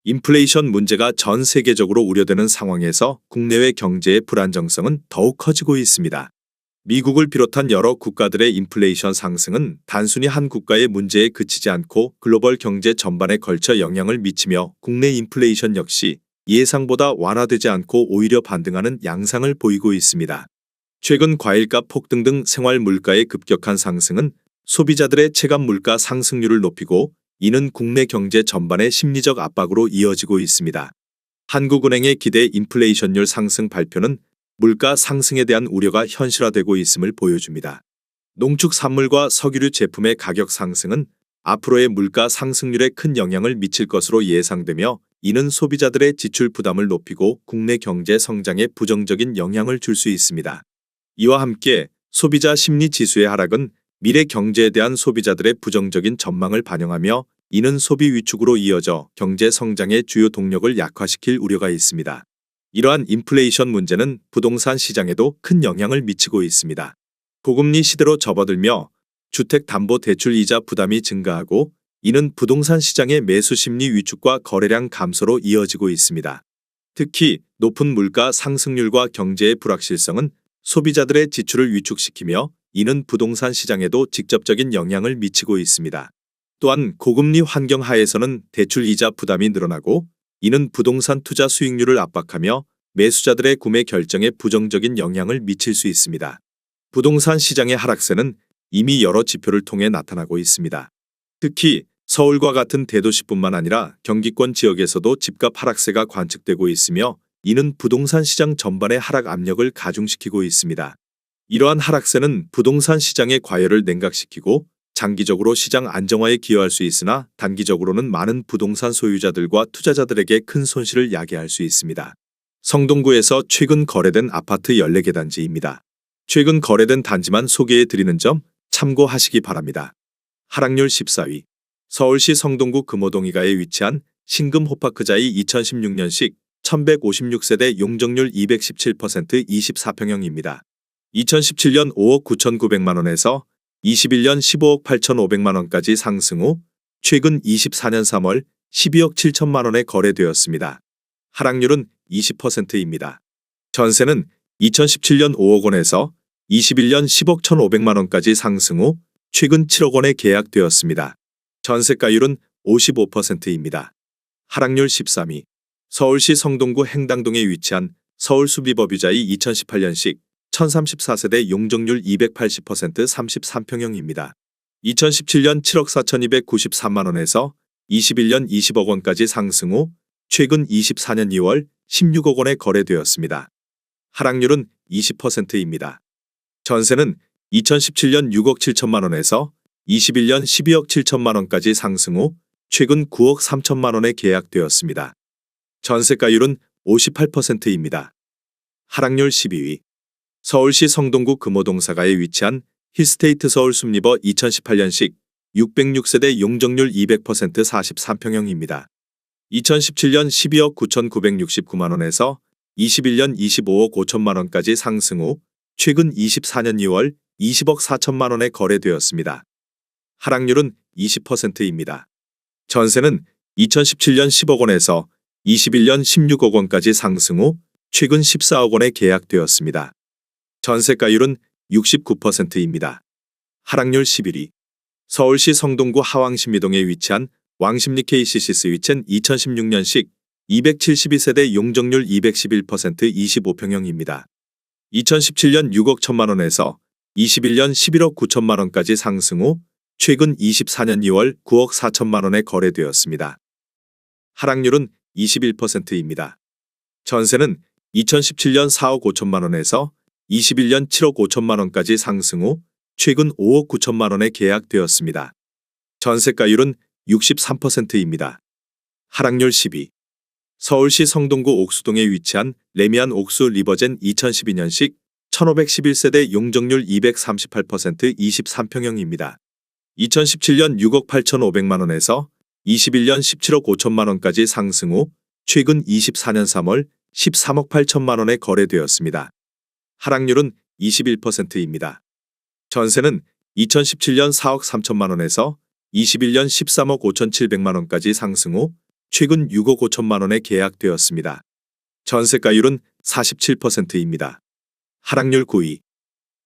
인플레이션 문제가 전 세계적으로 우려되는 상황에서 국내외 경제의 불안정성은 더욱 커지고 있습니다. 미국을 비롯한 여러 국가들의 인플레이션 상승은 단순히 한 국가의 문제에 그치지 않고 글로벌 경제 전반에 걸쳐 영향을 미치며 국내 인플레이션 역시 예상보다 완화되지 않고 오히려 반등하는 양상을 보이고 있습니다. 최근 과일값 폭등 등 생활 물가의 급격한 상승은 소비자들의 체감 물가 상승률을 높이고 이는 국내 경제 전반의 심리적 압박으로 이어지고 있습니다. 한국은행의 기대 인플레이션율 상승 발표는 물가 상승에 대한 우려가 현실화되고 있음을 보여줍니다. 농축산물과 석유류 제품의 가격 상승은 앞으로의 물가 상승률에 큰 영향을 미칠 것으로 예상되며 이는 소비자들의 지출 부담을 높이고 국내 경제 성장에 부정적인 영향을 줄 수 있습니다. 이와 함께 소비자 심리 지수의 하락은 미래 경제에 대한 소비자들의 부정적인 전망을 반영하며 이는 소비 위축으로 이어져 경제 성장의 주요 동력을 약화시킬 우려가 있습니다. 이러한 인플레이션 문제는 부동산 시장에도 큰 영향을 미치고 있습니다. 고금리 시대로 접어들며 주택담보대출 이자 부담이 증가하고 이는 부동산 시장의 매수 심리 위축과 거래량 감소로 이어지고 있습니다. 특히 높은 물가 상승률과 경제의 불확실성은 소비자들의 지출을 위축시키며 이는 부동산 시장에도 직접적인 영향을 미치고 있습니다. 또한 고금리 환경 하에서는 대출 이자 부담이 늘어나고 이는 부동산 투자 수익률을 압박하며 매수자들의 구매 결정에 부정적인 영향을 미칠 수 있습니다. 부동산 시장의 하락세는 이미 여러 지표를 통해 나타나고 있습니다. 특히 서울과 같은 대도시뿐만 아니라 경기권 지역에서도 집값 하락세가 관측되고 있으며 이는 부동산 시장 전반의 하락 압력을 가중시키고 있습니다. 이러한 하락세는 부동산 시장의 과열을 냉각시키고 장기적으로 시장 안정화에 기여할 수 있으나 단기적으로는 많은 부동산 소유자들과 투자자들에게 큰 손실을 야기할 수 있습니다. 성동구에서 최근 거래된 아파트 14개 단지입니다. 최근 거래된 단지만 소개해 드리는 점 참고하시기 바랍니다. 하락률 14위. 서울시 성동구 금호동 2가에 위치한 신금호파크자이 2016년식 1156세대 용적률 217% 24평형입니다. 2017년 5억 9,900만 원에서 21년 15억 8,500만 원까지 상승 후 최근 24년 3월 12억 7천만 원에 거래되었습니다. 하락률은 20%입니다. 전세는 2017년 5억 원에서 21년 10억 1,500만 원까지 상승 후 최근 7억 원에 계약되었습니다. 전세가율은 55%입니다. 하락률 13위. 서울시 성동구 행당동에 위치한 서울수비법유자이 2018년식 1034세대 용적률 280% 33평형입니다. 2017년 7억 4,293만 원에서 21년 20억 원까지 상승 후 최근 24년 2월 16억 원에 거래되었습니다. 하락률은 20%입니다. 전세는 2017년 6억 7천만 원에서 21년 12억 7천만 원까지 상승 후 최근 9억 3천만 원에 계약되었습니다. 전세가율은 58%입니다. 하락률 12위. 서울시 성동구 금호동 4가에 위치한 힐스테이트 서울 숲리버 2018년식 606세대 용적률 200% 43평형입니다. 2017년 12억 9,969만 원에서 21년 25억 5천만 원까지 상승 후 최근 24년 2월 20억 4천만 원에 거래되었습니다. 하락률은 20%입니다. 전세는 2017년 10억 원에서 21년 16억 원까지 상승 후 최근 14억 원에 계약되었습니다. 전세가율은 69%입니다. 하락률 11위. 서울시 성동구 하왕신미동에 위치한 왕십리 KCC 스위첸 2016년식 272세대 용적률 211% 25평형입니다. 2017년 6억 1천만 원에서 21년 11억 9천만 원까지 상승 후 최근 24년 2월 9억 4천만 원에 거래되었습니다. 하락률은 21%입니다. 전세는 2017년 4억 5천만 원에서 21년 7억 5천만 원까지 상승 후 최근 5억 9천만 원에 계약되었습니다. 전세가율은 63%입니다. 하락률 10위. 서울시 성동구 옥수동에 위치한 레미안 옥수 리버젠 2012년식 1511세대 용적률 238% 23평형입니다. 2017년 6억 8,500만 원에서 21년 17억 5천만 원까지 상승 후 최근 24년 3월 13억 8천만 원에 거래되었습니다. 하락률은 21%입니다. 전세는 2017년 4억 3천만 원에서 21년 13억 5,700만 원까지 상승 후 최근 6억 5천만 원에 계약되었습니다. 전세가율은 47%입니다. 하락률 9위.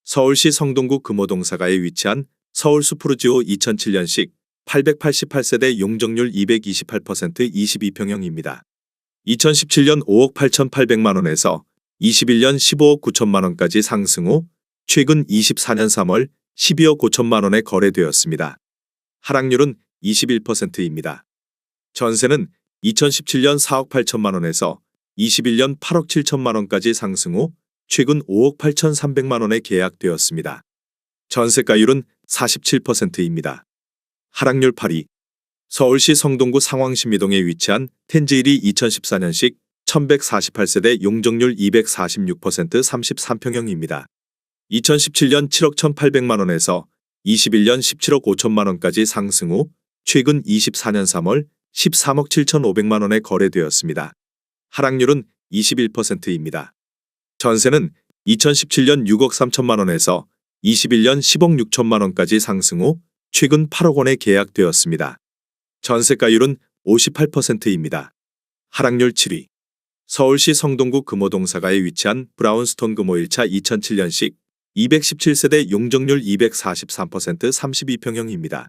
서울시 성동구 금호동사가에 위치한 서울 수프루지오 2007년식 888세대 용적률 228% 22평형입니다. 2017년 5억 8,800만 원에서 21년 15억 9천만 원까지 상승 후 최근 24년 3월 12억 5천만 원에 거래되었습니다. 하락률은 21%입니다. 전세는 2017년 4억 8천만 원에서 21년 8억 7천만 원까지 상승 후 최근 5억 8,300만 원에 계약되었습니다. 전세가율은 47%입니다. 하락률 8위. 서울시 성동구 상황신미동에 위치한 텐즈힐이 2014년식 1148세대 용적률 246% 33평형입니다. 2017년 7억 1,800만 원에서 21년 17억 5천만 원까지 상승 후 최근 24년 3월 13억 7,500만 원에 거래되었습니다. 하락률은 21%입니다. 전세는 2017년 6억 3천만 원에서 21년 10억 6천만 원까지 상승 후 최근 8억 원에 계약되었습니다. 전세가율은 58%입니다. 하락률 7위. 서울시 성동구 금호동사가에 위치한 브라운스톤 금호 1차 2007년식 217세대 용적률 243% 32평형입니다.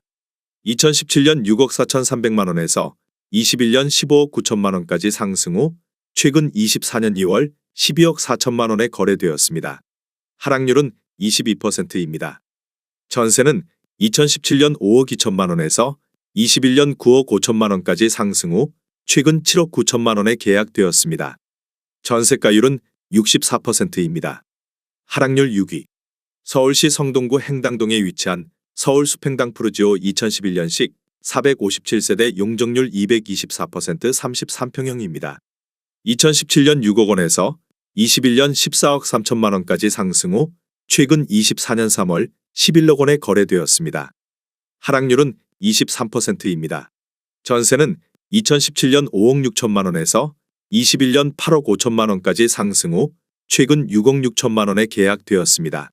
2017년 6억 4,300만 원에서 21년 15억 9천만 원까지 상승 후 최근 24년 2월 12억 4천만 원에 거래되었습니다. 하락률은 22%입니다. 전세는 2017년 5억 2천만 원에서 21년 9억 5천만 원까지 상승 후 최근 7억 9천만 원에 계약되었습니다. 전세가율은 64%입니다. 하락률 6위. 서울시 성동구 행당동에 위치한 서울 숲행당 푸르지오 2011년식 457세대 용적률 224% 33평형입니다. 2017년 6억 원에서 21년 14억 3천만 원까지 상승 후 최근 24년 3월 11억 원에 거래되었습니다. 하락률은 23%입니다. 전세는 2017년 5억 6천만 원에서 21년 8억 5천만 원까지 상승 후 최근 6억 6천만 원에 계약되었습니다.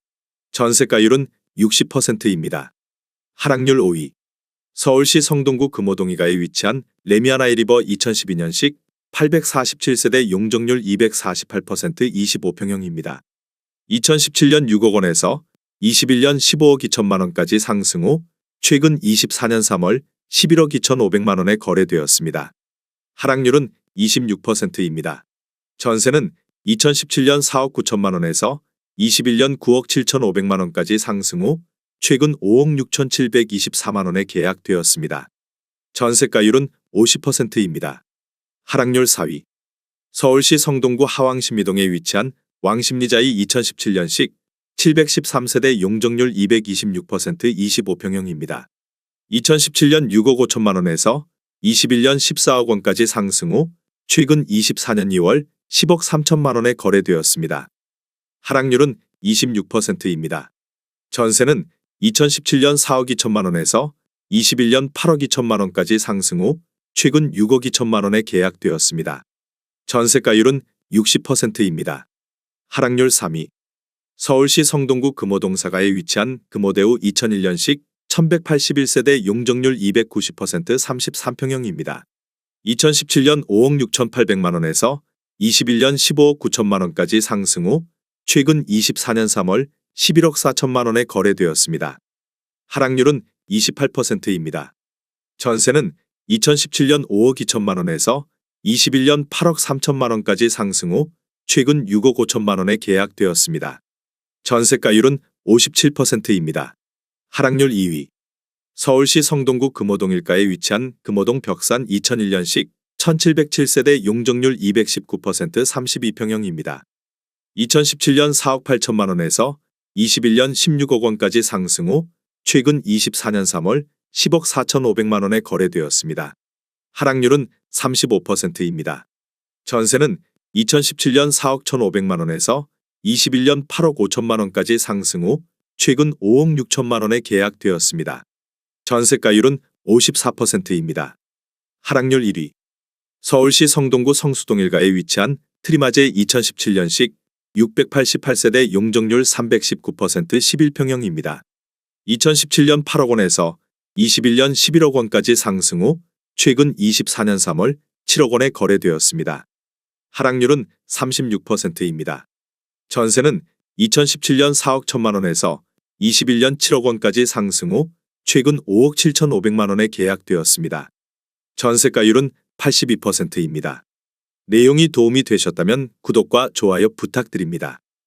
전세가율은 60%입니다. 하락률 5위. 서울시 성동구 금호동이가에 위치한 레미아나이 리버 2012년식 847세대 용적률 248% 25평형입니다. 2017년 6억 원에서 21년 15억 2천만 원까지 상승 후 최근 24년 3월 11억 2,500만 원에 거래되었습니다. 하락률은 26%입니다. 전세는 2017년 4억 9천만 원에서 21년 9억 7,500만 원까지 상승 후 최근 5억 6,724만 원에 계약되었습니다. 전세가율은 50%입니다. 하락률 4위. 서울시 성동구 하왕신미동에 위치한 왕십리자이 2017년식 713세대 용적률 226% 25평형입니다. 2017년 6억 5천만 원에서 21년 14억 원까지 상승 후 최근 24년 2월 10억 3천만 원에 거래되었습니다. 하락률은 26%입니다. 전세는 2017년 4억 2천만 원에서 21년 8억 2천만 원까지 상승 후 최근 6억 2천만 원에 계약되었습니다. 전세가율은 60%입니다. 하락률 3위. 서울시 성동구 금호동사가에 위치한 금호대우 2001년식 1181세대 용적률 290% 33평형입니다. 2017년 5억 6,800만 원에서 21년 15억 9천만 원까지 상승 후 최근 24년 3월 11억 4천만 원에 거래되었습니다. 하락률은 28%입니다. 전세는 2017년 5억 2천만 원에서 21년 8억 3천만 원까지 상승 후 최근 6억 5천만 원에 계약되었습니다. 전세가율은 57%입니다. 하락률 2위. 서울시 성동구 금호동 1가에 위치한 금호동 벽산 2001년식 1707세대 용적률 219% 32평형입니다. 2017년 4억 8천만 원에서 21년 16억 원까지 상승 후 최근 24년 3월 10억 4,500만 원에 거래되었습니다. 하락률은 35%입니다. 전세는 2017년 4억 1,500만 원에서 21년 8억 5천만 원까지 상승 후 최근 5억 6천만 원에 계약되었습니다. 전세가율은 54%입니다. 하락률 1위. 서울시 성동구 성수동 1가에 위치한 트리마제 2017년식 688세대 용적률 319% 11평형입니다. 2017년 8억 원에서 21년 11억 원까지 상승 후 최근 24년 3월 7억 원에 거래되었습니다. 하락률은 36%입니다. 전세는 2017년 4억 1천만 원에서 21년 7억 원까지 상승 후 최근 5억 7,500만 원에 계약되었습니다. 전세가율은 82%입니다. 내용이 도움이 되셨다면 구독과 좋아요 부탁드립니다.